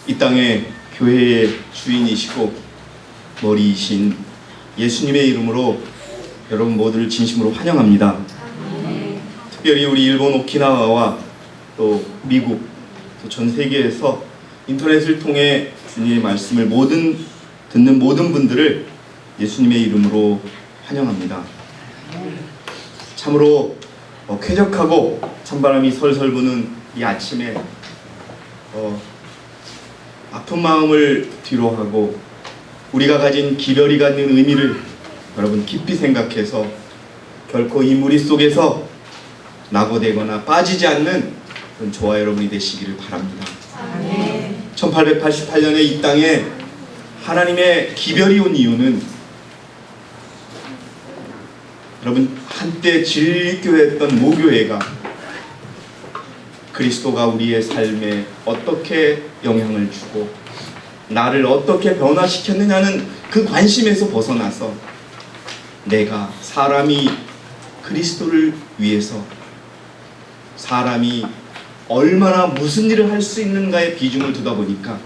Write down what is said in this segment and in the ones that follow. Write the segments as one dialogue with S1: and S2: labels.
S1: 이 땅의 교회의 주인이시고 머리이신 예수님의 이름으로 여러분 모두를 진심으로 환영합니다. 특별히 우리 일본 오키나와와 또 미국, 또 전 세계에서 인터넷을 통해 주님의 말씀을 듣는 모든 분들을 예수님의 이름으로 환영합니다. 참으로 쾌적하고 찬바람이 설설 부는 이 아침에 아픈 마음을 뒤로하고 우리가 가진 기별이 갖는 의미를 여러분 깊이 생각해서 결코 이 무리 속에서 낙오되거나 빠지지 않는 그런 저와 여러분이 되시기를 바랍니다. 1888년에 이 땅에 하나님의 기별이 온 이유는 여러분 한때 진리교회였던 모교회가 그리스도가 우리의 삶에 어떻게 영향을 주고 나를 어떻게 변화시켰느냐는 그 관심에서 벗어나서 내가 사람이 그리스도를 위해서 사람이 얼마나 무슨 일을 할 수 있는가에 비중을 두다 보니까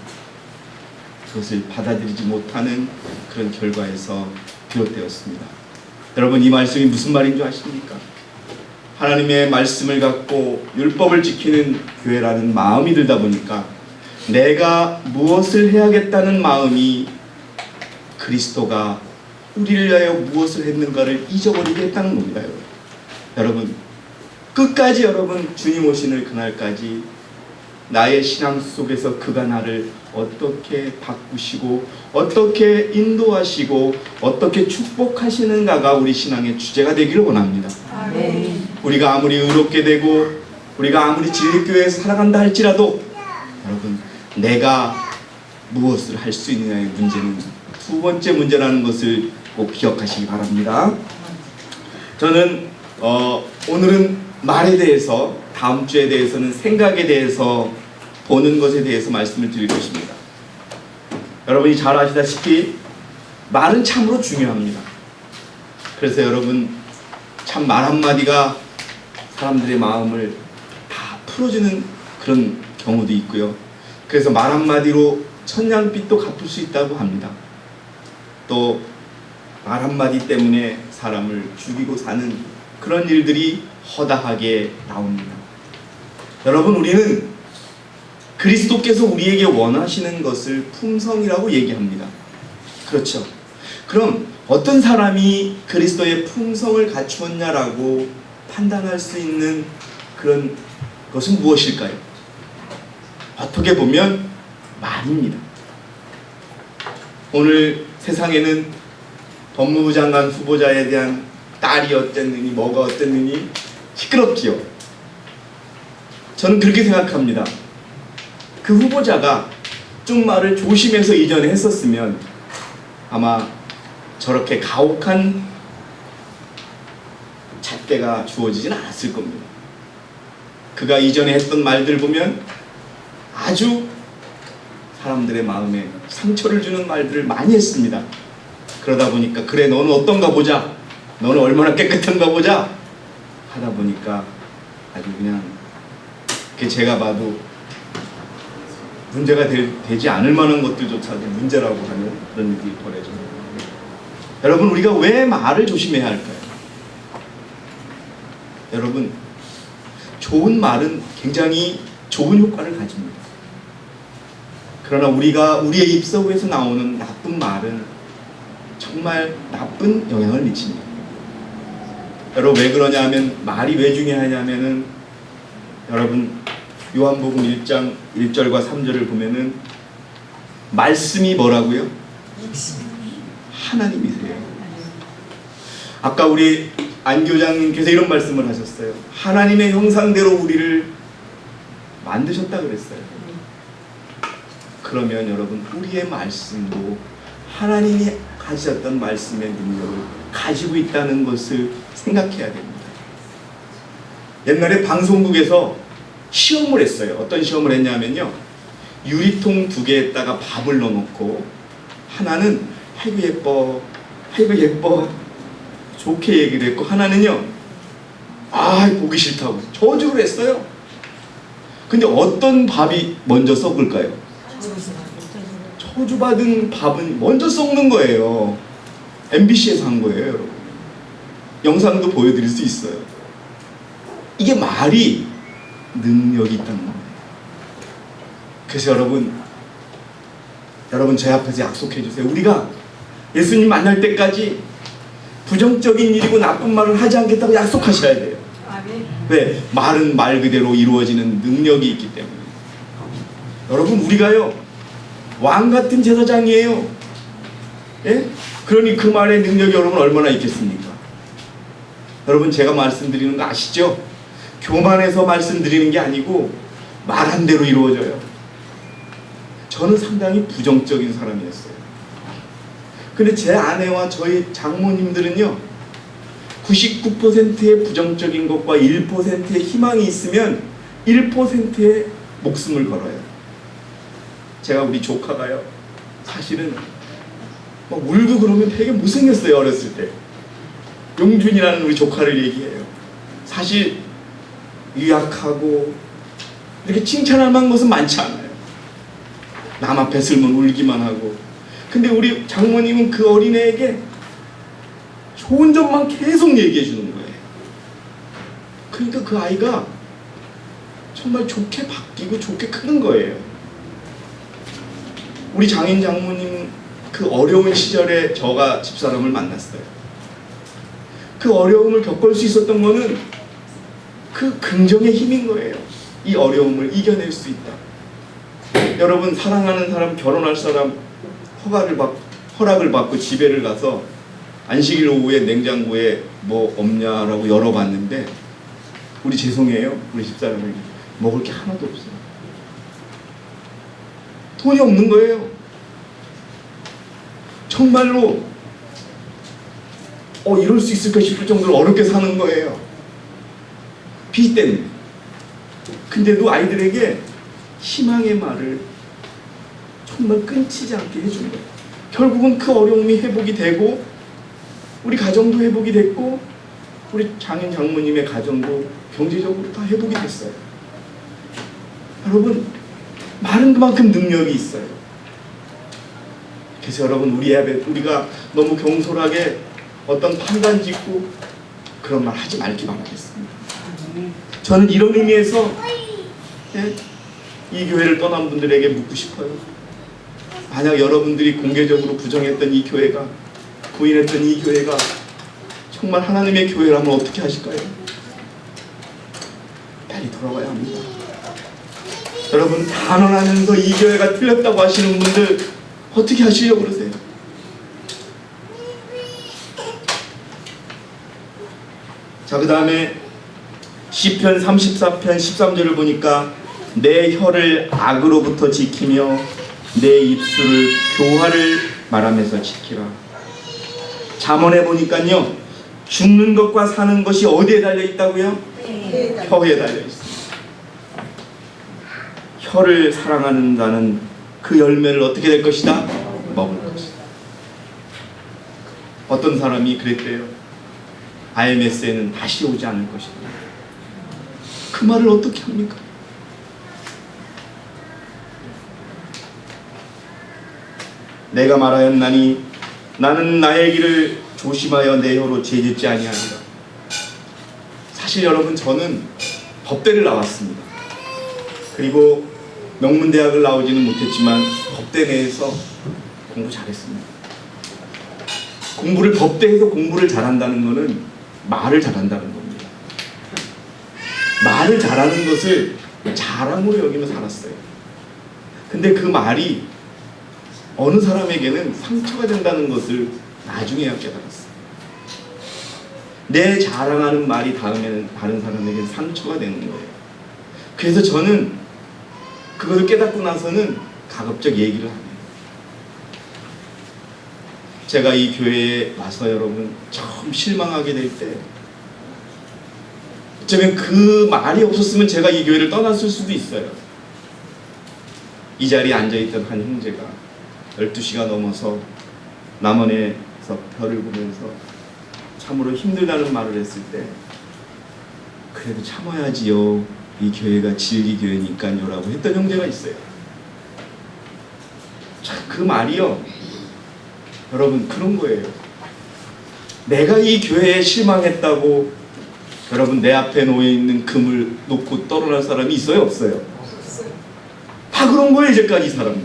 S1: 그것을 받아들이지 못하는 그런 결과에서 비롯되었습니다. 여러분 이 말씀이 무슨 말인 줄 아십니까? 하나님의 말씀을 갖고 율법을 지키는 교회라는 마음이 들다 보니까 내가 무엇을 해야겠다는 마음이 그리스도가 우리를 위하여 무엇을 했는가를 잊어버리게 했다는 겁니다. 여러분 끝까지 여러분 주님 오시는 그날까지 나의 신앙 속에서 그가 나를 어떻게 바꾸시고 어떻게 인도하시고 어떻게 축복하시는가가 우리 신앙의 주제가 되기를 원합니다. 우리가 아무리 의롭게 되고 우리가 아무리 진리교회에서 살아간다 할지라도 여러분 내가 무엇을 할 수 있느냐의 문제는 두 번째 문제라는 것을 꼭 기억하시기 바랍니다. 저는 오늘은 말에 대해서, 다음 주에 대해서는 생각에 대해서 보는 것에 대해서 말씀을 드릴 것입니다. 여러분이 잘 아시다시피 말은 참으로 중요합니다. 그래서 여러분 참 말 한마디가 사람들의 마음을 다 풀어주는 그런 경우도 있고요. 그래서 말 한마디로 천냥빚도 갚을 수 있다고 합니다. 또 말 한마디 때문에 사람을 죽이고 사는 그런 일들이 허다하게 나옵니다. 여러분 우리는 그리스도께서 우리에게 원하시는 것을 품성이라고 얘기합니다. 그렇죠? 그럼 어떤 사람이 그리스도의 품성을 갖추었냐라고 판단할 수 있는 그런 것은 무엇일까요? 어떻게 보면 말입니다. 오늘 세상에는 법무부 장관 후보자에 대한 딸이 어땠느니 뭐가 어땠느니 시끄럽지요. 저는 그렇게 생각합니다. 그 후보자가 좀 말을 조심해서 이전에 했었으면 아마 저렇게 가혹한 잣대가 주어지진 않았을 겁니다. 그가 이전에 했던 말들 보면 아주 사람들의 마음에 상처를 주는 말들을 많이 했습니다. 그러다 보니까 그래 너는 어떤가 보자, 너는 얼마나 깨끗한가 보자 하다 보니까 아주 그냥 제가 봐도 문제가 되지 않을 만한 것들조차도 문제라고 하는 그런 일이 벌어집니다. 여러분 우리가 왜 말을 조심해야 할까요? 여러분 좋은 말은 굉장히 좋은 효과를 가집니다. 그러나 우리가 우리의 입속에서 나오는 나쁜 말은 정말 나쁜 영향을 미칩니다. 여러분 왜 그러냐 하면 말이 왜 중요하냐면은 여러분 요한복음 1장 1절과 3절을 보면은 말씀이 뭐라고요? 하나님이세요. 아까 우리 안 교장님께서 이런 말씀을 하셨어요. 하나님의 형상대로 우리를 만드셨다 그랬어요. 그러면 여러분 우리의 말씀도 하나님이 가지셨던 말씀의 능력을 가지고 있다는 것을 생각해야 됩니다. 옛날에 방송국에서 시험을 했어요. 어떤 시험을 했냐면요, 유리통 2개에다가 밥을 넣어놓고 하나는 아이고 예뻐 아이고 예뻐 좋게 얘기를 했고 하나는요 아 보기 싫다고 저주를 했어요. 근데 어떤 밥이 먼저 썩을까요? 저주받은 밥은 먼저 썩는 거예요. MBC에서 한 거예요, 여러분. 영상도 보여드릴 수 있어요. 이게 말이 능력이 있다는 거예요. 그래서 여러분 제 앞에서 약속해 주세요. 우리가 예수님 만날 때까지 부정적인 일이고 나쁜 말을 하지 않겠다고 약속하셔야 돼요. 왜? 말은 말 그대로 이루어지는 능력이 있기 때문에. 여러분, 우리가요 왕 같은 제사장이에요. 예? 그러니 그 말의 능력이 여러분 얼마나 있겠습니까? 여러분, 제가 말씀드리는 거 아시죠? 교만해서 말씀드리는 게 아니고 말한 대로 이루어져요. 저는 상당히 부정적인 사람이었어요. 근데 제 아내와 저희 장모님들은요 99%의 부정적인 것과 1%의 희망이 있으면 1%의 목숨을 걸어요. 제가 우리 조카가요 사실은 막 울고 그러면 되게 못생겼어요. 어렸을 때 용준이라는 우리 조카를 얘기해요. 사실 유약하고 이렇게 칭찬할 만한 것은 많지 않아요. 남 앞에 설면 울기만 하고. 근데 우리 장모님은 그 어린애에게 좋은 점만 계속 얘기해 주는 거예요. 그러니까 그 아이가 정말 좋게 바뀌고 좋게 크는 거예요. 우리 장인 장모님 그 어려운 시절에 저가 집사람을 만났어요. 그 어려움을 겪을 수 있었던 거는 그 긍정의 힘인 거예요. 이 어려움을 이겨낼 수 있다. 여러분, 사랑하는 사람, 결혼할 사람 허락을 받고 집에를 가서 안식일 오후에 냉장고에 뭐 없냐라고 열어봤는데 우리 죄송해요. 우리 집사람에게 먹을 게 하나도 없어요. 돈이 없는 거예요. 정말로 이럴 수 있을까 싶을 정도로 어렵게 사는 거예요. 빚 때문에. 근데도 아이들에게 희망의 말을 정말 끊치지 않게 해준 거예요. 결국은 그 어려움이 회복이 되고 우리 가정도 회복이 됐고 우리 장인 장모님의 가정도 경제적으로 다 회복이 됐어요. 여러분, 말은 그만큼 능력이 있어요. 그래서 여러분, 우리가 너무 경솔하게 어떤 판단 짓고 그런 말 하지 말기 바라겠습니다. 저는 이런 의미에서 이 교회를 떠난 분들에게 묻고 싶어요. 만약 여러분들이 공개적으로 부정했던 이 교회가, 부인했던 이 교회가 정말 하나님의 교회라면 어떻게 하실까요? 빨리 돌아와야 합니다. 여러분, 단언하면서 이 교회가 틀렸다고 하시는 분들 어떻게 하시려고 그러세요? 자, 그 다음에 시편 34편 13절을 보니까 내 혀를 악으로부터 지키며 내 입술을 교화를 말하면서 지키라. 잠언에 보니까요 죽는 것과 사는 것이 어디에 달려 있다고요? 혀에 달려 있습니다. 혀를 사랑하는 자는 그 열매를 어떻게 될 것이다? 먹을 것이다. 어떤 사람이 그랬대요. IMS에는 다시 오지 않을 것이다. 그 말을 어떻게 합니까? 내가 말하였나니 나는 나의 길을 조심하여 내 혀로 죄짓지 아니하리라. 사실 여러분, 저는 법대를 나왔습니다. 그리고 명문대학을 나오지는 못했지만 법대 내에서 공부 잘했습니다. 법대에서 공부를 잘한다는 것은 말을 잘한다는 겁니다. 말을 잘하는 것을 자랑으로 여기며 살았어요. 근데 그 말이 어느 사람에게는 상처가 된다는 것을 나중에야 깨달았어요. 내 자랑하는 말이 다음에는 다른 사람에게 상처가 되는 거예요. 그래서 저는 그것을 깨닫고 나서는 가급적 얘기를 안 해요. 제가 이 교회에 와서 여러분 처음 실망하게 될 때, 어쩌면 그 말이 없었으면 제가 이 교회를 떠났을 수도 있어요. 이 자리에 앉아있던 한 형제가 12시가 넘어서 남원에서 별을 보면서 참으로 힘들다는 말을 했을 때, 그래도 참아야지요, 이 교회가 진리교회니까요 라고 했던 형제가 있어요. 그 말이요, 여러분, 그런 거예요. 내가 이 교회에 실망했다고 여러분 내 앞에 놓여있는 금을 놓고 떠나는 사람이 있어요, 없어요? 다 그런 거예요, 이제까지 사람들.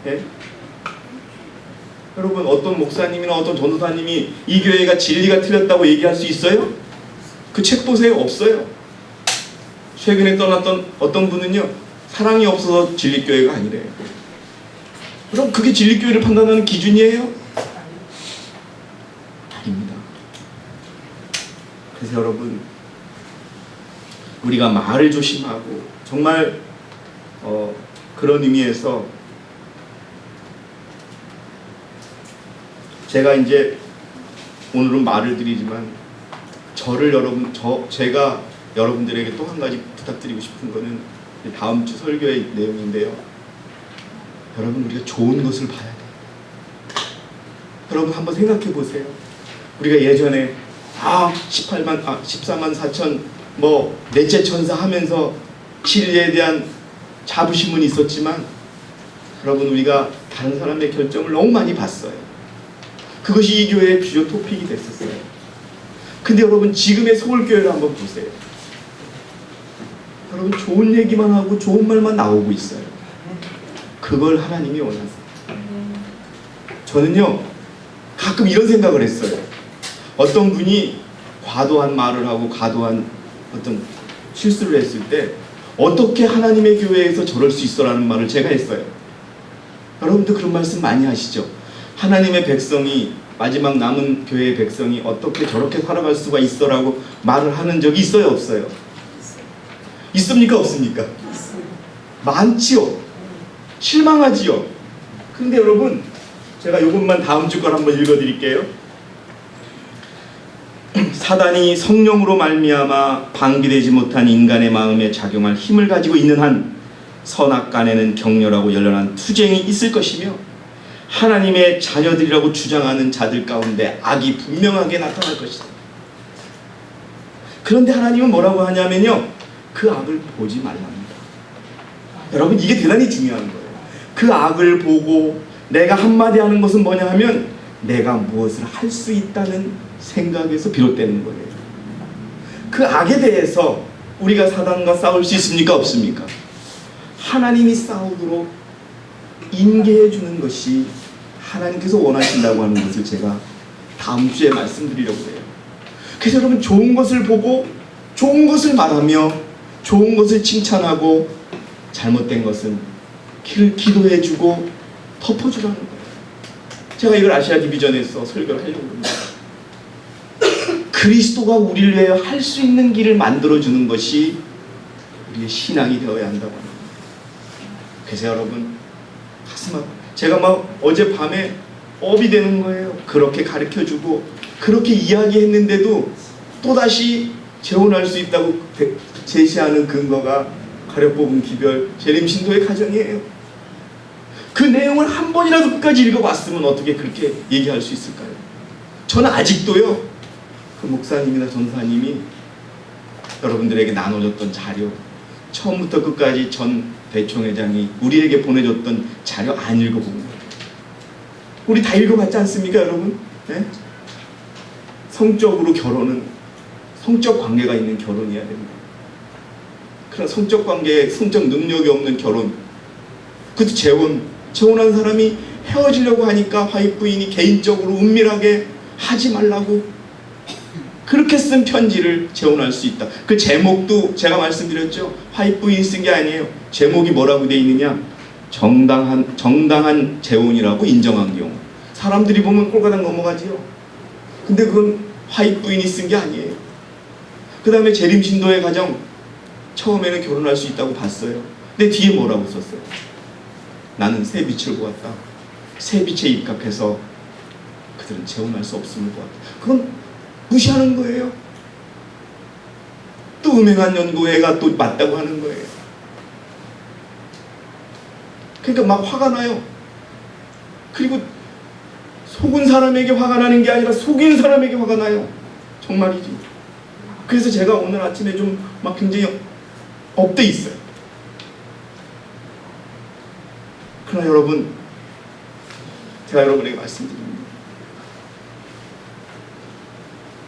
S1: 예? 여러분, 어떤 목사님이나 어떤 전도사님이 이 교회가 진리가 틀렸다고 얘기할 수 있어요? 그 책 보세요, 없어요. 최근에 떠났던 어떤 분은요, 사랑이 없어서 진리교회가 아니래요. 그럼 그게 진리교회를 판단하는 기준이에요? 아닙니다. 그래서 여러분, 우리가 말을 조심하고 정말 그런 의미에서 제가 이제 오늘은 말을 드리지만 제가 여러분들에게 또 한 가지 부탁드리고 싶은 거는 다음 주 설교의 내용인데요. 여러분, 우리가 좋은 것을 봐야 돼요. 여러분 한번 생각해 보세요. 우리가 예전에 14만 4천 넷째 천사 하면서 진리에 대한 자부심은 있었지만 여러분, 우리가 다른 사람의 결정을 너무 많이 봤어요. 그것이 이 교회의 주요 토픽이 됐었어요. 근데 여러분, 지금의 서울교회를 한번 보세요. 여러분, 좋은 얘기만 하고 좋은 말만 나오고 있어요. 그걸 하나님이 원하세요. 저는요, 가끔 이런 생각을 했어요. 어떤 분이 과도한 말을 하고 과도한 어떤 실수를 했을 때 어떻게 하나님의 교회에서 저럴 수 있어라는 말을 제가 했어요. 여러분도 그런 말씀 많이 하시죠? 하나님의 백성이, 마지막 남은 교회의 백성이 어떻게 저렇게 살아갈 수가 있어라고 말을 하는 적이 있어요, 없어요? 있습니까, 없습니까? 많지요. 실망하지요. 근데 여러분, 제가 이것만 다음 주 걸 한번 읽어드릴게요. 사단이 성령으로 말미암아 방비되지 못한 인간의 마음에 작용할 힘을 가지고 있는 한 선악간에는 격렬하고 열렬한 투쟁이 있을 것이며 하나님의 자녀들이라고 주장하는 자들 가운데 악이 분명하게 나타날 것이다. 그런데 하나님은 뭐라고 하냐면요, 그 악을 보지 말랍니다. 여러분, 이게 대단히 중요한 거예요. 그 악을 보고 내가 한마디 하는 것은 뭐냐 하면 내가 무엇을 할 수 있다는 생각에서 비롯되는 거예요. 그 악에 대해서 우리가 사단과 싸울 수 있습니까, 없습니까? 하나님이 싸우도록 인계해 주는 것이 하나님께서 원하신다고 하는 것을 제가 다음 주에 말씀드리려고 해요. 그래서 여러분, 좋은 것을 보고 좋은 것을 말하며 좋은 것을 칭찬하고 잘못된 것은 기도해 주고 덮어주라는 거예요. 제가 이걸 아시아 디비전에서 설교를 하려고 합니다. 그리스도가 우리를 위해 할 수 있는 길을 만들어주는 것이 우리의 신앙이 되어야 한다고 합니다. 그래서 여러분, 가슴 아파. 제가 어젯밤에 업이 되는 거예요. 그렇게 가르쳐주고 그렇게 이야기했는데도 또다시 재혼할 수 있다고 제시하는 근거가 가려뽑은 기별 재림 신도의 가정이에요. 그 내용을 한 번이라도 끝까지 읽어봤으면 어떻게 그렇게 얘기할 수 있을까요? 저는 아직도요, 그 목사님이나 전사님이 여러분들에게 나눠줬던 자료, 처음부터 끝까지 전 대총회장이 우리에게 보내줬던 자료 안 읽어본 거예요. 우리 다 읽어봤지 않습니까, 여러분? 네? 성적으로 결혼은 성적 관계가 있는 결혼이어야 됩니다. 그러나 성적 관계에 성적 능력이 없는 결혼, 그것도 재혼한 사람이 헤어지려고 하니까 화입 부인이 개인적으로 은밀하게 하지 말라고 그렇게 쓴 편지를 재혼할 수 있다. 그 제목도 제가 말씀드렸죠. 화입 부인이 쓴 게 아니에요. 제목이 뭐라고 돼 있느냐? 정당한 재혼이라고 인정한 경우. 사람들이 보면 꼴가닥 넘어가지요. 근데 그건 화입 부인이 쓴 게 아니에요. 그 다음에 재림 신도의 가정, 처음에는 결혼할 수 있다고 봤어요. 근데 뒤에 뭐라고 썼어요? 나는 새 빛을 보았다. 새 빛에 입각해서 그들은 재혼할 수 없음을 보았다. 그건 무시하는 거예요. 또 음행한 연구회가 또 맞다고 하는 거예요. 그러니까 막 화가 나요. 그리고 속은 사람에게 화가 나는 게 아니라 속인 사람에게 화가 나요. 정말이지. 그래서 제가 오늘 아침에 좀 막 굉장히 업돼 있어요. 그러나 그러나 여러분, 제가 여러분에게 말씀드립니다.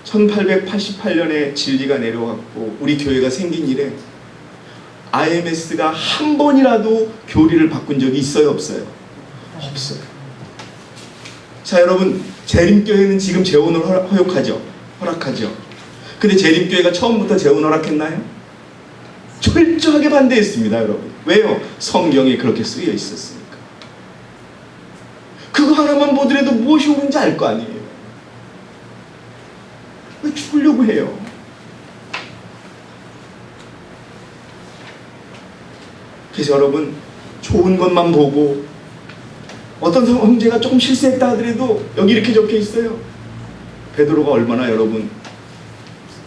S1: 1888년에 진리가 내려왔고 우리 교회가 생긴 이래 IMS가 한 번이라도 교리를 바꾼 적이 있어요, 없어요? 없어요. 자, 여러분, 재림교회는 지금 재혼을 허락하죠. 근데 재림교회가 처음부터 재혼 허락했나요? 철저하게 반대했습니다, 여러분. 왜요? 성경에 그렇게 쓰여 있었으니까. 그거 하나만 보더라도 무엇이 옳은지 알 거 아니에요. 왜 죽으려고 해요? 그래서 여러분, 좋은 것만 보고 어떤 형제가 조금 실수했다 하더라도 여기 이렇게 적혀 있어요. 베드로가 얼마나 여러분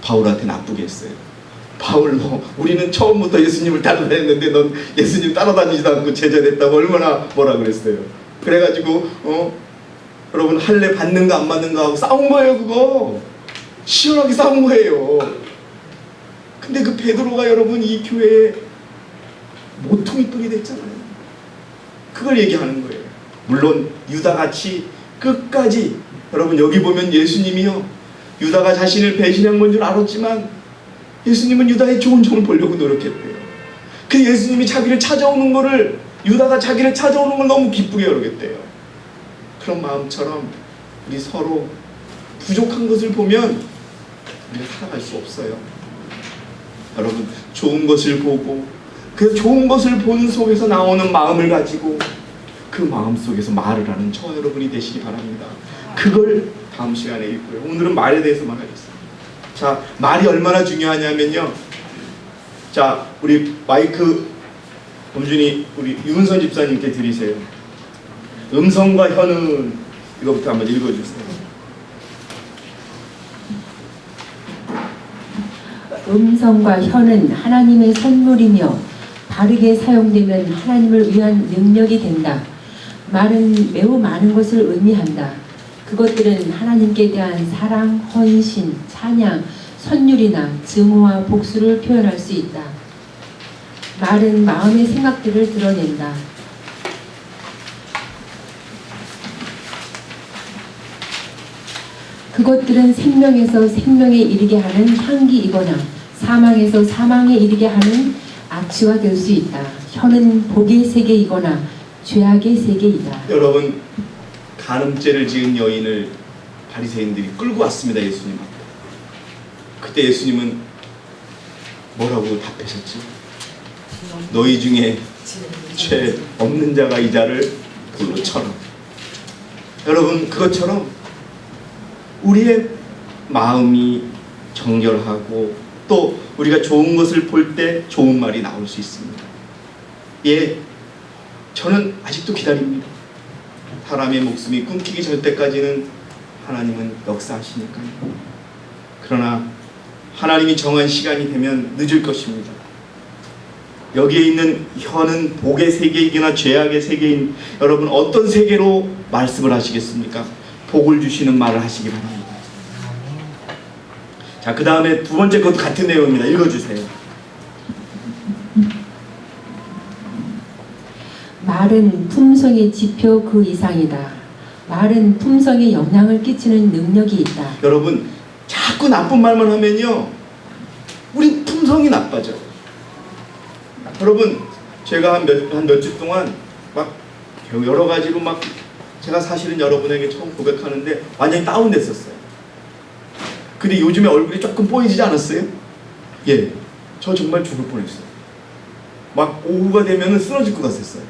S1: 바울한테 나쁘게 했어요. 바울, 우리는 처음부터 예수님을 따라다녔는데 넌 예수님 따라다니지도 않고 제자됐다고 얼마나 뭐라 그랬어요. 그래가지고 여러분 할례 받는가 안 받는가 하고 싸운 거예요. 그거 시원하게 싸운 거예요. 근데 그 베드로가 여러분 이 교회에 모퉁이 뿔이 됐잖아요. 그걸 얘기하는 거예요. 물론 유다같이 끝까지, 여러분 여기 보면 예수님이요, 유다가 자신을 배신한 건 줄 알았지만 예수님은 유다의 좋은 점을 보려고 노력했대요. 그 예수님이 자기를 찾아오는 거를, 유다가 자기를 찾아오는 걸 너무 기쁘게 여겼대요. 그런 마음처럼 우리 서로 부족한 것을 보면 우리가 살아갈 수 없어요. 여러분, 좋은 것을 보고 그 좋은 것을 보는 속에서 나오는 마음을 가지고 그 마음 속에서 말을 하는 저와 여러분이 되시기 바랍니다. 그걸 다음 시간에 읽고요. 오늘은 말에 대해서만 하겠습니다. 자, 말이 얼마나 중요하냐면요. 자, 우리 마이크 범준이 우리 유은선 집사님께 드리세요. 음성과 현은, 이거부터 한번 읽어주세요.
S2: 음성과 현은 하나님의 선물이며 바르게 사용되면 하나님을 위한 능력이 된다. 말은 매우 많은 것을 의미한다. 그것들은 하나님께 대한 사랑, 헌신, 찬양, 선율이나 증오와 복수를 표현할 수 있다. 말은 마음의 생각들을 드러낸다. 그것들은 생명에서 생명에 이르게 하는 향기이거나 사망에서 사망에 이르게 하는 악취가 될 수 있다. 혀는 복의 세계이거나 죄악의 세계이다.
S1: 여러분, 간음죄를 지은 여인을 바리새인들이 끌고 왔습니다, 예수님 앞에. 그때 예수님은 뭐라고 답하셨지? 너희 중에 죄 없는 자가 이 자를 돌로 쳐라. 여러분, 그것처럼 우리의 마음이 정결하고 또 우리가 좋은 것을 볼 때 좋은 말이 나올 수 있습니다. 예, 저는 아직도 기다립니다. 사람의 목숨이 끊기기 전 때까지는 하나님은 역사하시니까요. 그러나 하나님이 정한 시간이 되면 늦을 것입니다. 여기에 있는 혀는 복의 세계이거나 죄악의 세계인, 여러분 어떤 세계로 말씀을 하시겠습니까? 복을 주시는 말을 하시기 바랍니다. 자, 그 다음에 두 번째 것도 같은 내용입니다. 읽어주세요.
S2: 말은 품성의 지표 그 이상이다. 말은 품성에 영향을 끼치는 능력이 있다.
S1: 여러분, 자꾸 나쁜 말만 하면요, 우리 품성이 나빠져요. 여러분, 제가 한 몇 주 동안 막 여러 가지로 막, 제가 사실은 여러분에게 처음 고백하는데 완전히 다운됐었어요. 근데 요즘에 얼굴이 조금 뽀얘지지 않았어요? 예, 저 정말 죽을 뻔했어요. 막 오후가 되면은 쓰러질 것 같았어요.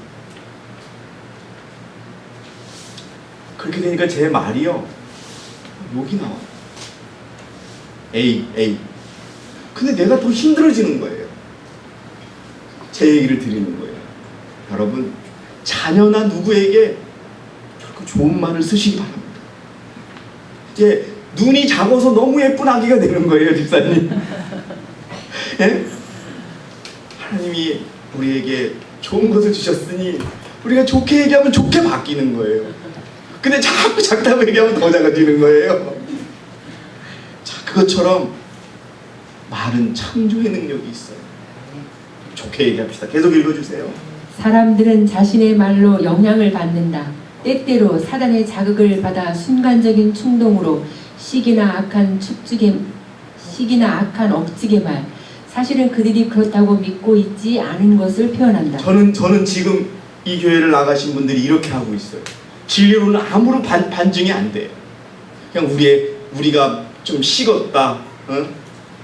S1: 그렇게 되니까 제 말이요, 욕이 나와요. 에이. 근데 내가 더 힘들어지는 거예요. 제 얘기를 드리는 거예요. 여러분, 자녀나 누구에게 결코 좋은 말을 쓰시기 바랍니다. 예, 눈이 작아서 너무 예쁜 아기가 되는 거예요, 집사님. 예? 하나님이 우리에게 좋은 것을 주셨으니 우리가 좋게 얘기하면 좋게 바뀌는 거예요. 근데 자꾸 작다고 얘기하면 더 작아지는 거예요. 자, 그것처럼 말은 창조의 능력이 있어요. 좋게 얘기합시다. 계속 읽어주세요.
S2: 사람들은 자신의 말로 영향을 받는다. 때때로 사단의 자극을 받아 순간적인 충동으로 시기나 악한 억측의 말, 사실은 그들이 그렇다고 믿고 있지 않은 것을 표현한다.
S1: 저는 지금 이 교회를 나가신 분들이 이렇게 하고 있어요. 진리로는 아무런 반증이 안 돼요. 그냥 우리가 좀 식었다.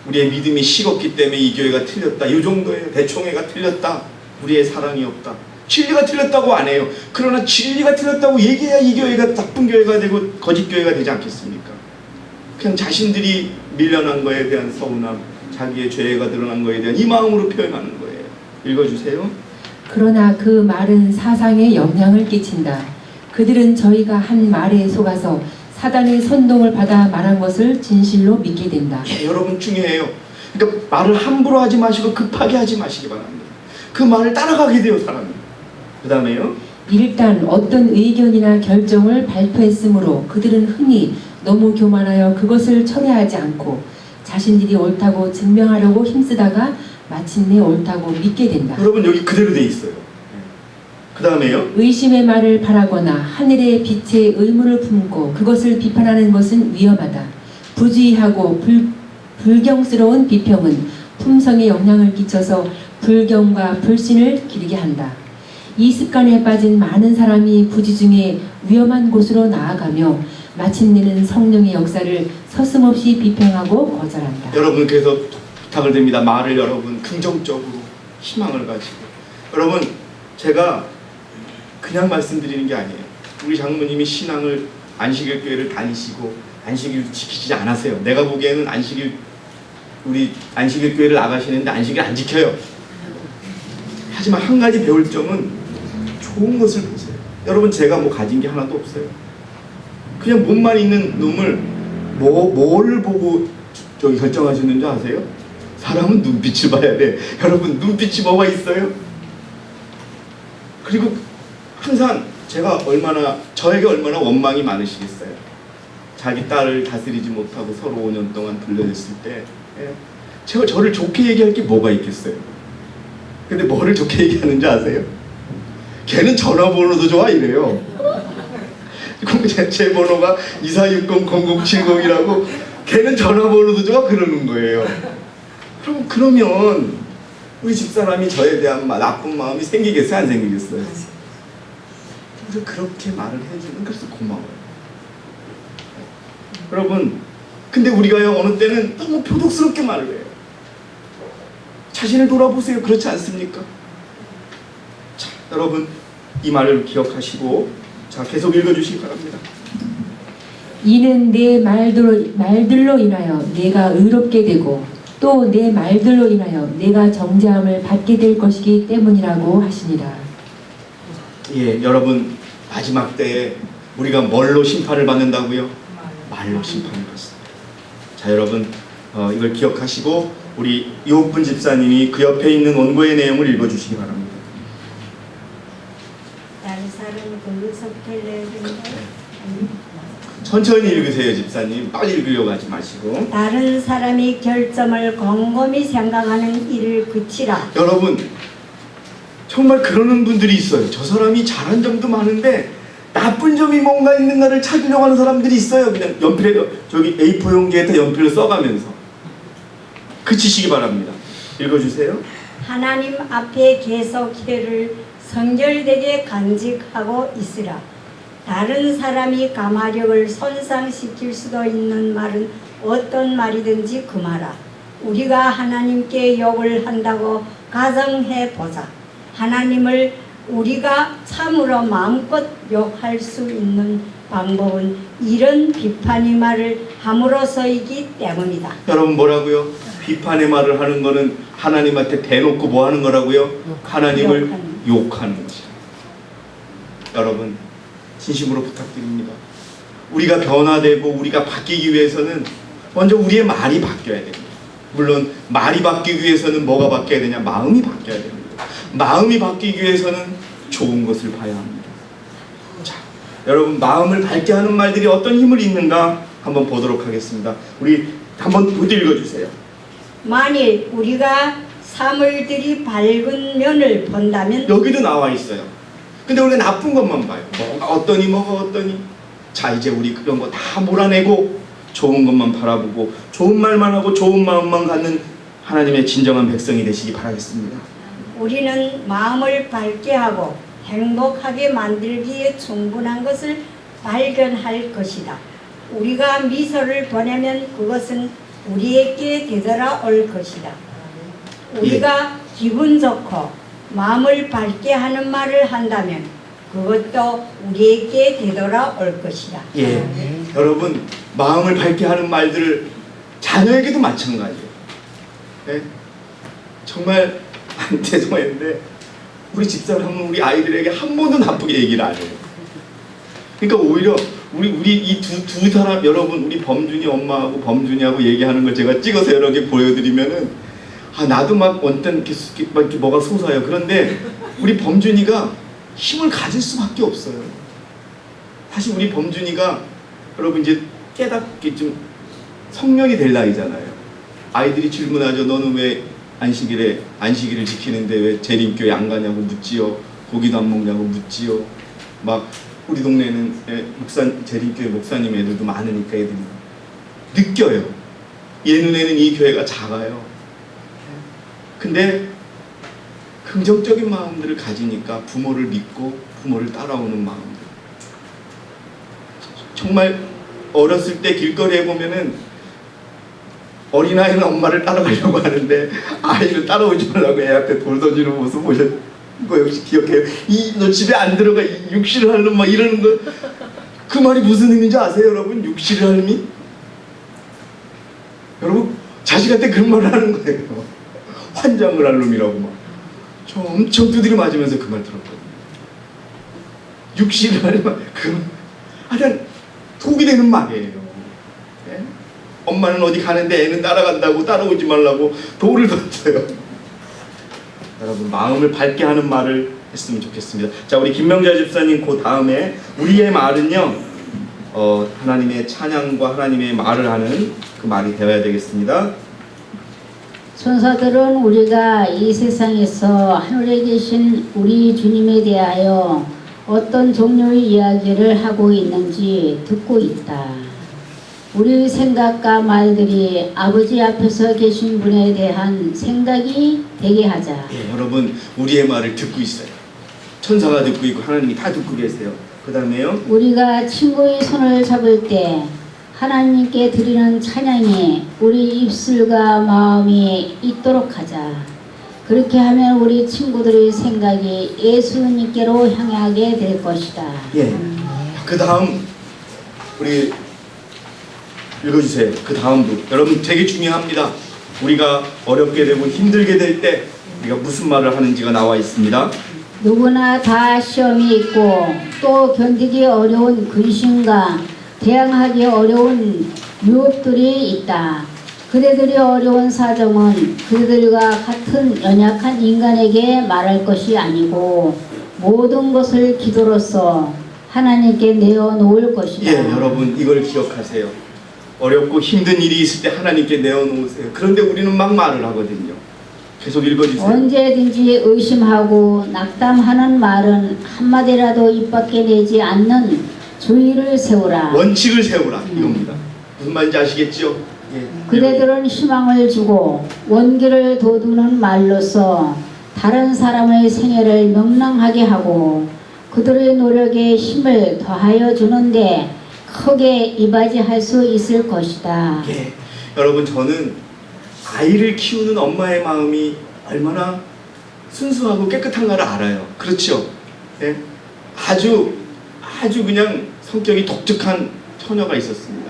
S1: 우리의 믿음이 식었기 때문에 이 교회가 틀렸다. 이 정도예요. 대총회가 틀렸다. 우리의 사랑이 없다. 진리가 틀렸다고 안 해요. 그러나 진리가 틀렸다고 얘기해야 이 교회가 나쁜 교회가 되고 거짓 교회가 되지 않겠습니까? 그냥 자신들이 밀려난 거에 대한 서운함, 자기의 죄가 드러난 거에 대한 이 마음으로 표현하는 거예요. 읽어주세요.
S2: 그러나 그 말은 사상에 영향을 끼친다. 그들은 저희가 한 말에 속아서 사단의 선동을 받아 말한 것을 진실로 믿게 된다.
S1: 예, 여러분 중요해요. 그러니까 말을 함부로 하지 마시고 급하게 하지 마시기 바랍니다. 그 말을 따라가게 돼요, 사람이. 그 다음에요.
S2: 일단 어떤 의견이나 결정을 발표했으므로 그들은 흔히 너무 교만하여 그것을 철회하지 않고 자신들이 옳다고 증명하려고 힘쓰다가 마침내 옳다고 믿게 된다.
S1: 여러분 여기 그대로 돼 있어요. 그 다음에요.
S2: 의심의 말을 바라거나 하늘의 빛에 의문을 품고 그것을 비판하는 것은 위험하다. 부주의하고 불경스러운 비평은 품성에 영향을 끼쳐서 불경과 불신을 기르게 한다. 이 습관에 빠진 많은 사람이 부지 중에 위험한 곳으로 나아가며 마침내는 성령의 역사를 서슴없이 비평하고 거절한다.
S1: 여러분 그래서 부탁을 드립니다. 말을 여러분 긍정적으로 희망을 가지고. 여러분 제가 그냥 말씀드리는 게 아니에요. 우리 장모님이 신앙을 안식일 교회를 다니시고 안식일 지키지 않으세요. 내가 보기에는 우리 안식일 교회를 나가시는데 안식일 안 지켜요. 하지만 한 가지 배울 점은 좋은 것을 보세요. 여러분 제가 뭐 가진 게 하나도 없어요. 그냥 몸만 있는 놈을 뭐를 보고 결정하셨는지 아세요? 사람은 눈빛을 봐야 돼. 여러분 눈빛이 뭐가 있어요? 그리고 항상 저에게 얼마나 원망이 많으시겠어요. 자기 딸을 다스리지 못하고 서로 5년 동안 불려냈을 때 제가 저를 좋게 얘기할 게 뭐가 있겠어요. 근데 뭐를 좋게 얘기하는지 아세요? 걔는 전화번호도 좋아 이래요. 제 번호가 2460-0070이라고 걔는 전화번호도 좋아 그러는 거예요. 그러면 우리 집사람이 저에 대한 나쁜 마음이 생기겠어요? 안 생기겠어요? 그래서 그렇게 말을 해주면 그래서 고마워요. 여러분 근데 우리가요 어느 때는 너무 표독스럽게 말을 해요. 자신을 돌아보세요. 그렇지 않습니까? 자, 여러분 이 말을 기억하시고 자 계속 읽어주시기 바랍니다.
S2: 이는 내 말들로 인하여 내가 의롭게 되고 또 내 말들로 인하여 내가 정죄함을 받게 될 것이기 때문이라고 하시니라.
S1: 예, 여러분 마지막 때에 우리가 뭘로 심판을 받는다고요? 말로 심판을 받습니다. 자 여러분 이걸 기억하시고 우리 이옥분 집사님이 그 옆에 있는 원고의 내용을 읽어주시기 바랍니다. 천천히 읽으세요 집사님. 빨리 읽으려고 하지 마시고.
S3: 다른 사람이 결점을 곰곰이 생각하는 일을 그치라.
S1: 여러분 정말 그러는 분들이 있어요. 저 사람이 잘한 점도 많은데 나쁜 점이 뭔가 있는가를 찾으려고 하는 사람들이 있어요. 그냥 연필에 저기 A4 용기에다 연필을 써가면서. 그치시기 바랍니다. 읽어주세요.
S3: 하나님 앞에 계속 혀를 성결되게 간직하고 있으라. 다른 사람이 가마력을 손상시킬 수도 있는 말은 어떤 말이든지 금하라. 우리가 하나님께 욕을 한다고 가정해보자. 하나님을 우리가 참으로 마음껏 욕할 수 있는 방법은 이런 비판의 말을 함으로써이기 때문이다.
S1: 여러분 뭐라고요? 비판의 말을 하는 거는 하나님한테 대놓고 뭐 하는 거라고요? 하나님을 욕하는 것이죠. 여러분 진심으로 부탁드립니다. 우리가 변화되고 우리가 바뀌기 위해서는 먼저 우리의 말이 바뀌어야 됩니다. 물론 말이 바뀌기 위해서는 뭐가 바뀌어야 되냐? 마음이 바뀌어야 됩니다. 마음이 바뀌기 위해서는 좋은 것을 봐야 합니다. 자, 여러분 마음을 밝게 하는 말들이 어떤 힘을 잇는가 한번 보도록 하겠습니다. 우리 한번 모두 읽어주세요.
S3: 만일 우리가 사물들이 밝은 면을 본다면
S1: 여기도 나와 있어요. 근데 우리가 나쁜 것만 봐요. 뭐가 어떠니. 자, 이제 우리 그런 거 다 몰아내고 좋은 것만 바라보고 좋은 말만 하고 좋은 마음만 갖는 하나님의 진정한 백성이 되시기 바라겠습니다.
S3: 우리는 마음을 밝게 하고 행복하게 만들기에 충분한 것을 발견할 것이다. 우리가 미소를 보내면 그것은 우리에게 되돌아올 것이다. 우리가 기분 좋고 마음을 밝게 하는 말을 한다면 그것도 우리에게 되돌아올 것이다.
S1: 예, 여러분 마음을 밝게 하는 말들을 자녀에게도 마찬가지예요. 예? 정말 죄송했는데 우리 집사람은 우리 아이들에게 한 번도 나쁘게 얘기를 안 해요. 그러니까 오히려 우리 이 두 사람 여러분 우리 범준이 엄마하고 범준이하고 얘기하는 걸 제가 찍어서 여러 개 보여드리면은 나도 막 어떤 이렇게 뭐가 솟아요. 그런데 우리 범준이가 힘을 가질 수밖에 없어요. 사실 우리 범준이가 여러분 이제 깨닫게 좀 성년이 될 나이잖아요. 아이들이 질문하죠. 너는 왜 안식일을 지키는데 왜 재림교회 안 가냐고 묻지요. 고기도 안 먹냐고 묻지요. 막 우리 동네는 재림교회 목사님 애들도 많으니까 애들이 느껴요. 얘 눈에는 이 교회가 작아요. 근데 긍정적인 마음들을 가지니까 부모를 믿고 부모를 따라오는 마음들. 정말 어렸을 때 길거리에 보면은 어린아이는 엄마를 따라가려고 하는데 아이를 따라오지 말라고 애 앞에 돌 던지는 모습 보셨고 역시 기억해요. 너 집에 안 들어가 육실을 하는 막 이러는 거. 그 말이 무슨 의미인지 아세요 여러분? 육실을 하는 의미? 여러분 자식한테 그런 말을 하는 거예요. 환장을 할 놈이라고 막. 저 엄청 두드려 맞으면서 그 말 들었거든요. 육실을 하는 말. 하여튼 독이 되는 말이에요. 예? 엄마는 어디 가는데 애는 따라간다고 따라오지 말라고 돌을 던져요. 여러분 마음을 밝게 하는 말을 했으면 좋겠습니다. 자, 우리 김명자 집사님 그 다음에 우리의 말은요 하나님의 찬양과 하나님의 말을 하는 그 말이 되어야 되겠습니다.
S4: 천사들은 우리가 이 세상에서 하늘에 계신 우리 주님에 대하여 어떤 종류의 이야기를 하고 있는지 듣고 있다. 우리 생각과 말들이 아버지 앞에서 계신 분에 대한 생각이 되게 하자.
S1: 예, 여러분 우리의 말을 듣고 있어요. 천사가 듣고 있고 하나님이 다 듣고 계세요. 그 다음에요.
S4: 우리가 친구의 손을 잡을 때 하나님께 드리는 찬양이 우리 입술과 마음이 있도록 하자. 그렇게 하면 우리 친구들의 생각이 예수님께로 향하게 될 것이다.
S1: 예. 그 다음 우리 읽어주세요. 그 다음도 여러분 되게 중요합니다. 우리가 어렵게 되고 힘들게 될 때 우리가 무슨 말을 하는지가 나와 있습니다.
S4: 누구나 다 시험이 있고 또 견디기 어려운 근심과 대항하기 어려운 유혹들이 있다. 그대들의 어려운 사정은 그들과 같은 연약한 인간에게 말할 것이 아니고 모든 것을 기도로서 하나님께 내어놓을 것이다.
S1: 예, 여러분 이걸 기억하세요. 어렵고 힘든 일이 있을 때 하나님께 내어놓으세요. 그런데 우리는 막 말을 하거든요. 계속 읽어주세요.
S4: 언제든지 의심하고 낙담하는 말은 한마디라도 입 밖에 내지 않는 주의를 세우라.
S1: 원칙을 세우라 이겁니다. 무슨 말인지 아시겠죠? 예.
S4: 그대들은 희망을 주고 원기를 돋우는 말로써 다른 사람의 생애를 명랑하게 하고 그들의 노력에 힘을 더하여 주는데 크게 이바지할 수 있을 것이다.
S1: 예. 여러분 저는 아이를 키우는 엄마의 마음이 얼마나 순수하고 깨끗한가를 알아요. 그렇죠? 예? 아주 그냥 성격이 독특한 처녀가 있었습니다.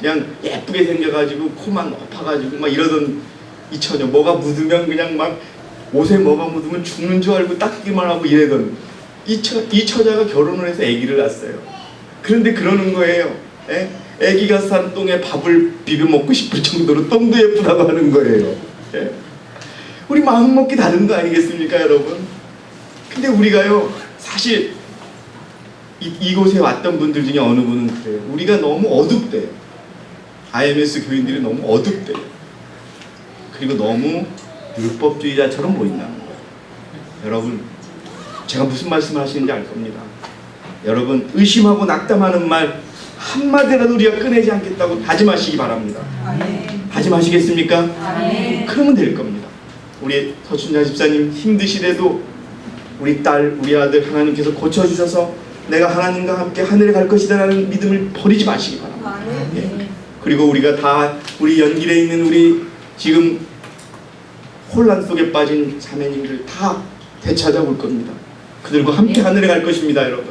S1: 그냥 예쁘게 생겨가지고 코만 높아가지고 막 이러던 이 처녀. 뭐가 묻으면 그냥 막 옷에 뭐가 묻으면 죽는 줄 알고 닦기만 하고 이러던 이 처자가 결혼을 해서 아기를 낳았어요. 그런데 그러는 거예요. 예? 아기가 싼 똥에 밥을 비벼 먹고 싶을 정도로 똥도 예쁘다고 하는 거예요. 예? 우리 마음 먹기 다른 거 아니겠습니까 여러분? 근데 우리가요 사실 이곳에 왔던 분들 중에 어느 분은 그래요. 우리가 너무 어둡대요. IMS 교인들이 너무 어둡대요. 그리고 너무 율법주의자처럼 보인다는 거예요. 여러분, 제가 무슨 말씀을 하시는지 알 겁니다. 여러분, 의심하고 낙담하는 말 한마디라도 우리가 꺼내지 않겠다고 다짐하시기 바랍니다. 다짐하시겠습니까? 그러면 될 겁니다. 우리 서춘자 집사님 힘드시대도 우리 딸, 우리 아들 하나님께서 고쳐주셔서 내가 하나님과 함께 하늘에 갈 것이다 라는 믿음을 버리지 마시기 바랍니다. 예. 그리고 우리가 다 우리 연길에 있는 우리 지금 혼란 속에 빠진 자매님들 다 되찾아올 겁니다. 그들과 함께 하늘에 갈 것입니다, 여러분.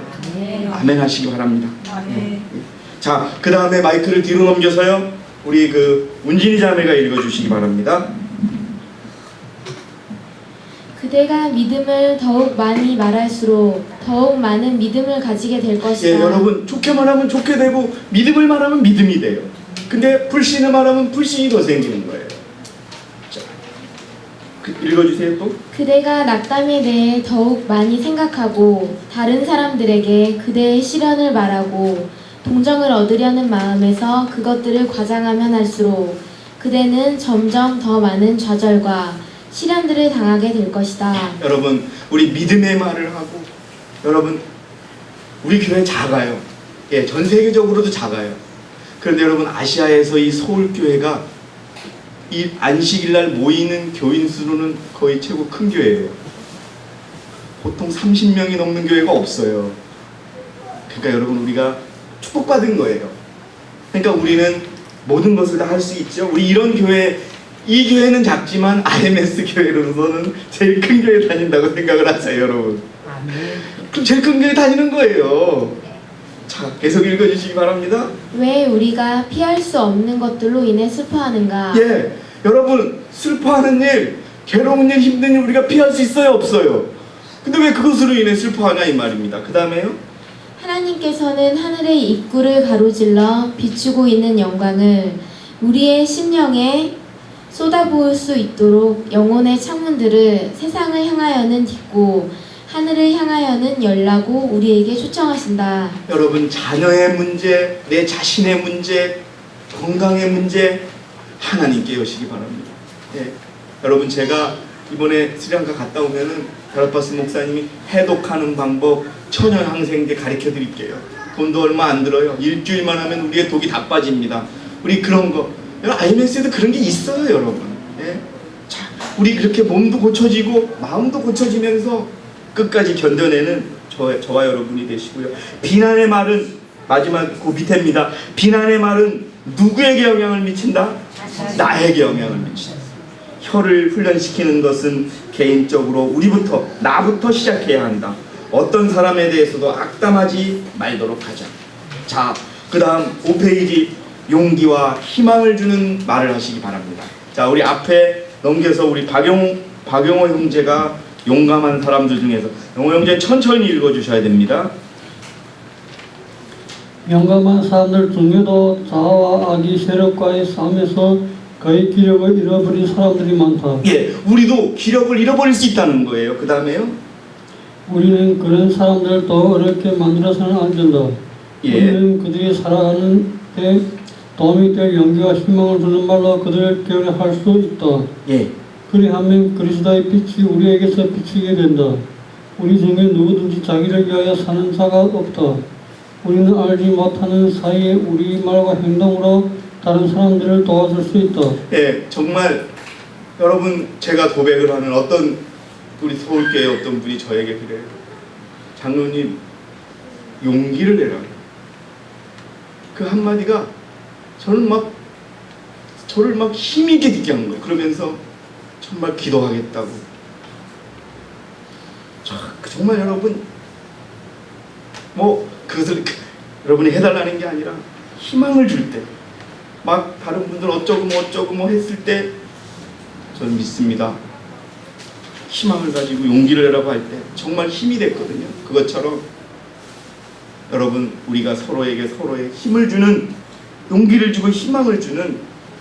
S1: 아멘 하시기 바랍니다. 자, 그 다음에 마이크를 뒤로 넘겨서요, 우리 그 운진이 자매가 읽어주시기 바랍니다.
S5: 그대가 믿음을 더욱 많이 말할수록 더욱 많은 믿음을 가지게 될 것이다.
S1: 예, 여러분, 좋게 말하면 좋게 되고 믿음을 말하면 믿음이 돼요. 근데 불신을 말하면 불신이 더 생기는 거예요. 자, 읽어주세요 또.
S5: 그대가 낙담에 대해 더욱 많이 생각하고 다른 사람들에게 그대의 시련을 말하고 동정을 얻으려는 마음에서 그것들을 과장하면 할수록 그대는 점점 더 많은 좌절과 시련들을 당하게 될 것이다.
S1: 여러분, 우리 믿음의 말을 하고, 여러분, 우리 교회 작아요. 예, 전 세계적으로도 작아요. 그런데 여러분, 아시아에서 이 서울교회가 이 안식일날 모이는 교인 수로는 거의 최고 큰 교회예요. 보통 30명이 넘는 교회가 없어요. 그러니까 여러분, 우리가 축복받은 거예요. 그러니까 우리는 모든 것을 다 할 수 있죠. 우리 이런 교회, 이 교회는 작지만 IMS 교회로서는 제일 큰 교회 다닌다고 생각을 하세요, 여러분. 그럼 제일 큰 교회 다니는 거예요. 자, 계속 읽어주시기 바랍니다.
S5: 왜 우리가 피할 수 없는 것들로 인해 슬퍼하는가?
S1: 예, 여러분, 슬퍼하는 일, 괴로운 일, 힘든 일 우리가 피할 수 있어요, 없어요? 근데 왜 그것으로 인해 슬퍼하냐 이 말입니다. 그 다음에요.
S5: 하나님께서는 하늘의 입구를 가로질러 비추고 있는 영광을 우리의 심령에 쏟아부을 수 있도록 영혼의 창문들을 세상을 향하여는 닫고 하늘을 향하여는 열라고 우리에게 초청하신다.
S1: 여러분, 자녀의 문제, 내 자신의 문제, 건강의 문제 하나님께 여시기 바랍니다. 예. 여러분, 제가 이번에 스리랑카 갔다 오면은 다라파스 목사님이 해독하는 방법, 천연 항생제 가르쳐 드릴게요. 돈도 얼마 안 들어요. 일주일만 하면 우리의 독이 다 빠집니다. 우리 그런 거, IMS에도 그런 게 있어요, 여러분. 예. 자, 우리 그렇게 몸도 고쳐지고 마음도 고쳐지면서 끝까지 견뎌내는 저와 여러분이 되시고요. 비난의 말은 마지막 그 밑에입니다. 비난의 말은 누구에게 영향을 미친다? 나에게 영향을 미친다. 혀를 훈련시키는 것은 개인적으로 우리부터, 나부터 시작해야 한다. 어떤 사람에 대해서도 악담하지 말도록 하자. 자, 그 다음 5페이지, 용기와 희망을 주는 말을 하시기 바랍니다. 자, 우리 앞에 넘겨서 우리 박용호 형제가 용감한 사람들 중에서, 용호 형제 천천히 읽어주셔야 됩니다.
S6: 용감한 사람들 중에도 자아와 악의 세력과의 싸움에서 그의 기력을 잃어버린 사람들이 많다.
S1: 예, 우리도 기력을 잃어버릴 수 있다는 거예요. 그 다음에요.
S6: 우리는 그런 사람들을 더 어렵게 만들어서는 안 된다.
S1: 예.
S6: 우리는 그들이 살아가는 데 도움이 될 용기와 희망을 주는 말로 그들을 깨어할 수 있다.
S1: 예.
S6: 그리하면 그리스도의 빛이 우리에게서 비치게 된다. 우리 중에 누구든지 자기를 위하여 사는 자가 없다. 우리는 알지 못하는 사이에 우리 말과 행동으로 다른 사람들을 도와줄 수 있다.
S1: 예, 정말 여러분, 제가 고백을 하는 어떤 우리 서울교회 어떤 분이 저에게 그래요. 장로님, 용기를 내라. 그 한마디가 저를 막 힘있게 듣게 한 거예요. 그러면서 정말 기도하겠다고. 정말 여러분, 뭐 그것을 여러분이 해달라는 게 아니라 희망을 줄 때, 막 다른 분들 어쩌고 뭐 했을 때 저는 믿습니다. 희망을 가지고 용기를 내라고 할 때 정말 힘이 됐거든요. 그것처럼 여러분, 우리가 서로에게 서로의 힘을 주는, 용기를 주고 희망을 주는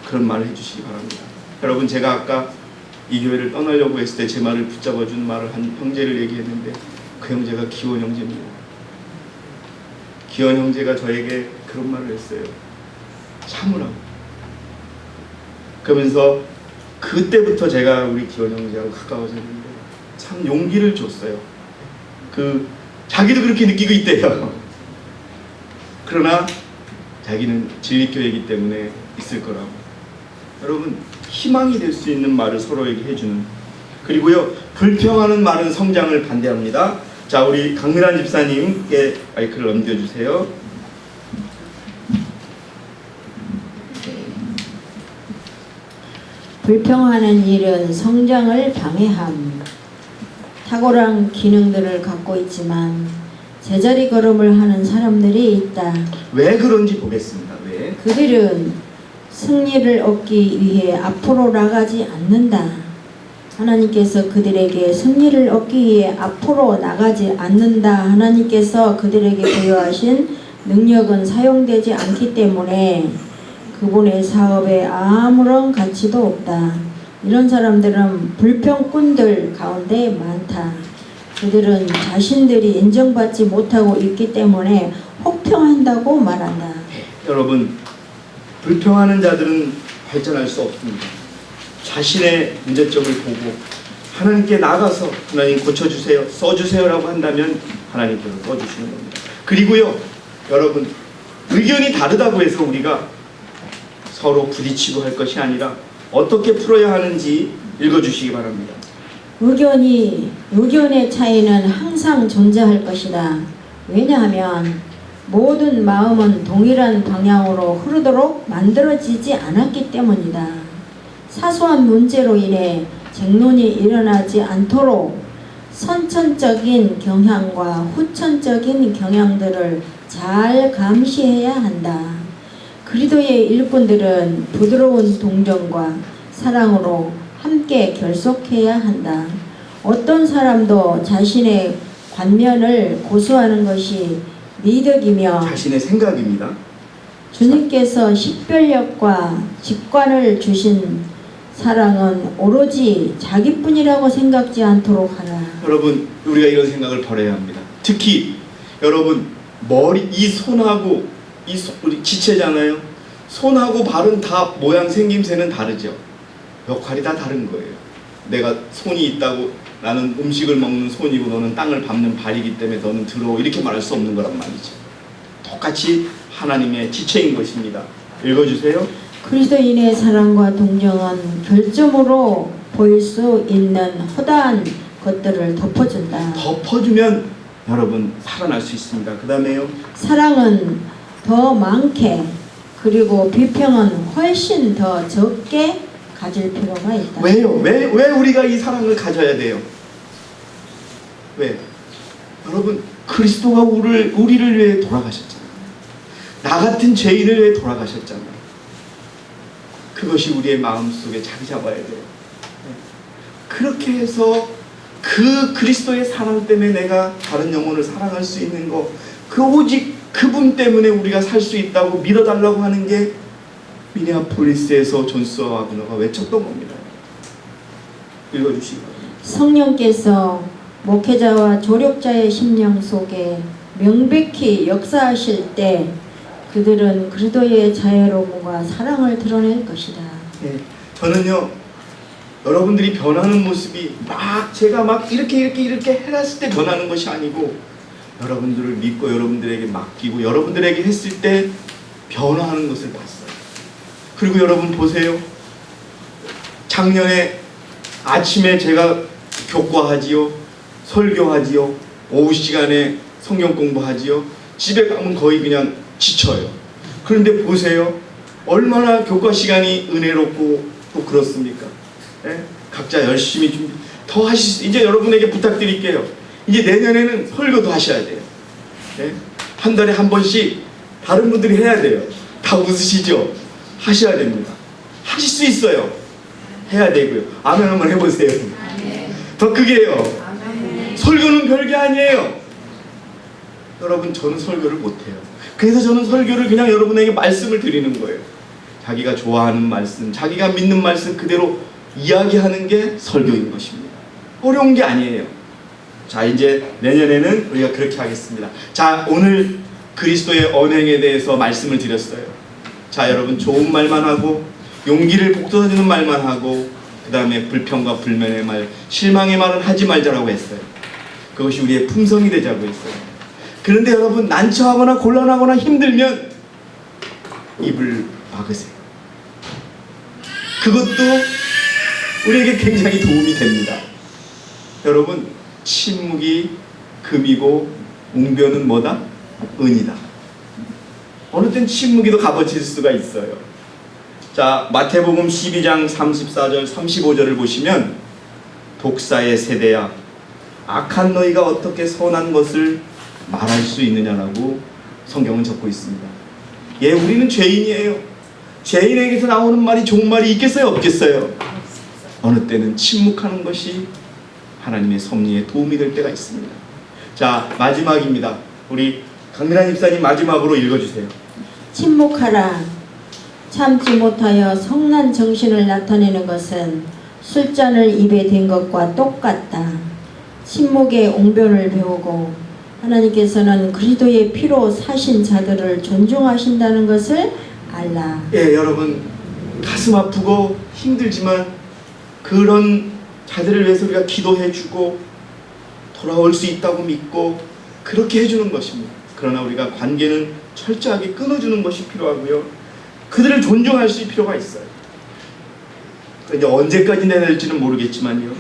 S1: 그런 말을 해주시기 바랍니다. 여러분, 제가 아까 이 교회를 떠나려고 했을 때 제 말을 붙잡아준 말을 한 형제를 얘기했는데 그 형제가 기원 형제입니다. 기원 형제가 저에게 그런 말을 했어요. 참으라고. 그러면서 그때부터 제가 우리 기원 형제하고 가까워졌는데 참 용기를 줬어요. 자기도 그렇게 느끼고 있대요. 그러나 자기는 진리교회이기 때문에 있을 거라고. 여러분, 희망이 될 수 있는 말을 서로에게 해주는, 그리고요, 불평하는 말은 성장을 반대합니다. 자, 우리 강민환 집사님께 마이크를 넘겨주세요.
S7: 불평하는 일은 성장을 방해함. 탁월한 기능들을 갖고 있지만 제자리 걸음을 하는 사람들이 있다.
S1: 왜 그런지 보겠습니다. 왜?
S7: 그들은 승리를 얻기 위해 앞으로 나가지 않는다. 하나님께서 그들에게 승리를 얻기 위해 앞으로 나가지 않는다. 하나님께서 그들에게 부여하신 능력은 사용되지 않기 때문에 그분의 사업에 아무런 가치도 없다. 이런 사람들은 불평꾼들 가운데 많다. 그들은 자신들이 인정받지 못하고 있기 때문에 혹평한다고 말한다.
S1: 여러분, 불평하는 자들은 발전할 수 없습니다. 자신의 문제점을 보고 하나님께 나가서 하나님 고쳐주세요, 써주세요라고 한다면 하나님께서 써주시는 겁니다. 그리고요, 여러분, 의견이 다르다고 해서 우리가 서로 부딪히고 할 것이 아니라 어떻게 풀어야 하는지 읽어주시기 바랍니다.
S7: 의견의 차이는 항상 존재할 것이다. 왜냐하면 모든 마음은 동일한 방향으로 흐르도록 만들어지지 않았기 때문이다. 사소한 문제로 인해 쟁론이 일어나지 않도록 선천적인 경향과 후천적인 경향들을 잘 감시해야 한다. 그리스도의 일꾼들은 부드러운 동정과 사랑으로 함께 결속해야 한다. 어떤 사람도 자신의 관면을 고수하는 것이 미덕이며
S1: 자신의 생각입니다.
S7: 주님께서 식별력과 직관을 주신 사랑은 오로지 자기뿐이라고 생각지 않도록 하라.
S1: 여러분, 우리가 이런 생각을 버려야 합니다. 특히 여러분, 이 손하고 우리 지체잖아요. 손하고 발은 다 모양 생김새는 다르죠. 역할이 다 다른 거예요. 내가 손이 있다고 나는 음식을 먹는 손이고 너는 땅을 밟는 발이기 때문에 너는 들어, 이렇게 말할 수 없는 거란 말이죠. 똑같이 하나님의 지체인 것입니다. 읽어주세요.
S7: 그리스도인의 사랑과 동정은 결점으로 보일 수 있는 허다한 것들을 덮어준다.
S1: 덮어주면 여러분 살아날 수 있습니다. 그 다음에요.
S7: 사랑은 더 많게, 그리고 비평은 훨씬 더 적게 가질 필요가 있다.
S1: 왜요? 왜 우리가 이 사랑을 가져야 돼요? 왜? 여러분, 그리스도가 우리를 위해 돌아가셨잖아요. 나 같은 죄인을 위해 돌아가셨잖아요. 그것이 우리의 마음속에 자리 잡아야 돼요. 그렇게 해서 그 그리스도의 사랑 때문에 내가 다른 영혼을 사랑할 수 있는 거, 오직 그분 때문에 우리가 살 수 있다고 믿어달라고 하는 게 미네아폴리스에서 존스와 와그너가 외쳤던 겁니다. 읽어주시기 바랍니다.
S7: 성령께서 목회자와 조력자의 심령 속에 명백히 역사하실 때 그들은 그리스도의 자애로움과 사랑을 드러낼 것이다.
S1: 네, 저는요, 여러분들이 변하는 모습이 제가 이렇게 해놨을 때 변하는 것이 아니고 여러분들을 믿고 여러분들에게 맡기고 여러분들에게 했을 때 변화하는 것을 봤어요. 그리고 여러분 보세요. 작년에 아침에 제가 교과하지요, 설교하지요, 오후 시간에 성경 공부하지요. 집에 가면 거의 그냥 지쳐요. 그런데 보세요. 얼마나 교과 시간이 은혜롭고 또 그렇습니까? 네? 각자 열심히 더 하실 수, 이제 여러분에게 부탁드릴게요. 이제 내년에는 설교도 하셔야 돼요. 네? 한 달에 한 번씩 다른 분들이 해야 돼요. 다 웃으시죠? 하셔야 됩니다. 하실 수 있어요. 해야 되고요. 아멘 한번 해보세요. 더 크게 해요. 설교는 별게 아니에요. 여러분, 저는 설교를 못해요. 그래서 저는 설교를 그냥 여러분에게 말씀을 드리는 거예요. 자기가 좋아하는 말씀, 자기가 믿는 말씀 그대로 이야기하는 게 설교인 것입니다. 어려운 게 아니에요. 자, 이제 내년에는 우리가 그렇게 하겠습니다. 자, 오늘 그리스도의 언행에 대해서 말씀을 드렸어요. 자, 여러분, 좋은 말만 하고 용기를 북돋아주는 말만 하고 그 다음에 불평과 불만의 말, 실망의 말은 하지 말자라고 했어요. 그것이 우리의 품성이 되자고 했어요. 그런데 여러분, 난처하거나 곤란하거나 힘들면 입을 막으세요. 그것도 우리에게 굉장히 도움이 됩니다. 여러분, 침묵이 금이고 웅변은 뭐다? 은이다. 어느 땐 침묵이도 값어칠 수가 있어요. 자, 마태복음 12장 34절 35절을 보시면 독사의 세대야, 악한 너희가 어떻게 선한 것을 말할 수 있느냐라고 성경은 적고 있습니다. 예, 우리는 죄인이에요. 죄인에게서 나오는 말이 좋은 말이 있겠어요? 없겠어요? 어느 때는 침묵하는 것이 하나님의 섭리에 도움이 될 때가 있습니다. 자, 마지막입니다. 우리 강민환 집사님 마지막으로 읽어주세요.
S7: 침묵하라. 참지 못하여 성난 정신을 나타내는 것은 술잔을 입에 댄 것과 똑같다. 침묵의 옹변을 배우고 하나님께서는 그리스도의 피로 사신 자들을 존중하신다는 것을 알라.
S1: 예, 여러분, 가슴 아프고 힘들지만 그런 자들을 위해서 우리가 기도해주고 돌아올 수 있다고 믿고 그렇게 해주는 것입니다. 그러나 우리가 관계는 철저하게 끊어주는 것이 필요하고요, 그들을 존중할 수 있을 필요가 있어요. 이제 언제까지 내야 될지는 모르겠지만요.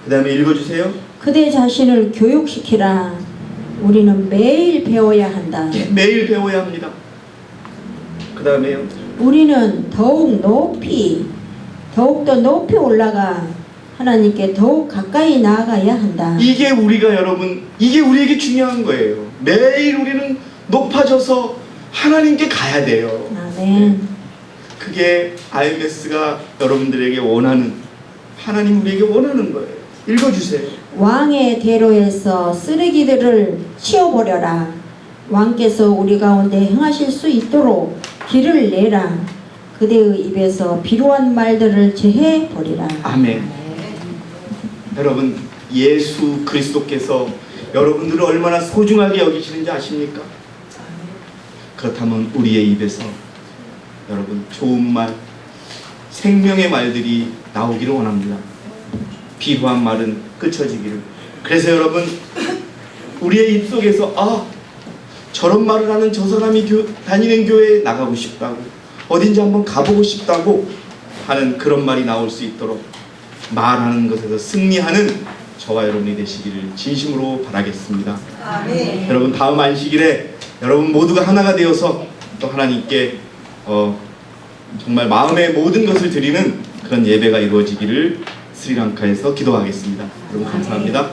S1: 그 다음에 읽어주세요.
S7: 그대 자신을 교육시키라. 우리는 매일 배워야 한다.
S1: 예, 매일 배워야 합니다. 그 다음에요.
S7: 우리는 더욱더 높이 올라가 하나님께 더욱 가까이 나아가야 한다.
S1: 이게 우리가, 여러분, 이게 우리에게 중요한 거예요. 매일 우리는 높아져서 하나님께 가야 돼요.
S7: 아멘.
S1: 그게 IMS가 여러분들에게 원하는, 하나님 우리에게 원하는 거예요. 읽어주세요.
S7: 왕의 대로에서 쓰레기들을 치워버려라. 왕께서 우리 가운데 행하실 수 있도록 길을 내라. 그대의 입에서 비루한 말들을 제해버리라.
S1: 아멘. 여러분, 예수 그리스도께서 여러분들을 얼마나 소중하게 여기시는지 아십니까? 그렇다면 우리의 입에서 여러분, 좋은 말, 생명의 말들이 나오기를 원합니다. 비루한 말은 끊어지기를. 그래서 여러분, 우리의 입속에서 저런 말을 하는 저 사람이 다니는 교회에 나가고 싶다고, 어딘지 한번 가보고 싶다고 하는 그런 말이 나올 수 있도록 말하는 것에서 승리하는 저와 여러분이 되시기를 진심으로 바라겠습니다. 아멘. 여러분, 다음 안식일에 여러분 모두가 하나가 되어서 또 하나님께 정말 마음의 모든 것을 드리는 그런 예배가 이루어지기를 스리랑카에서 기도하겠습니다. 여러분 감사합니다.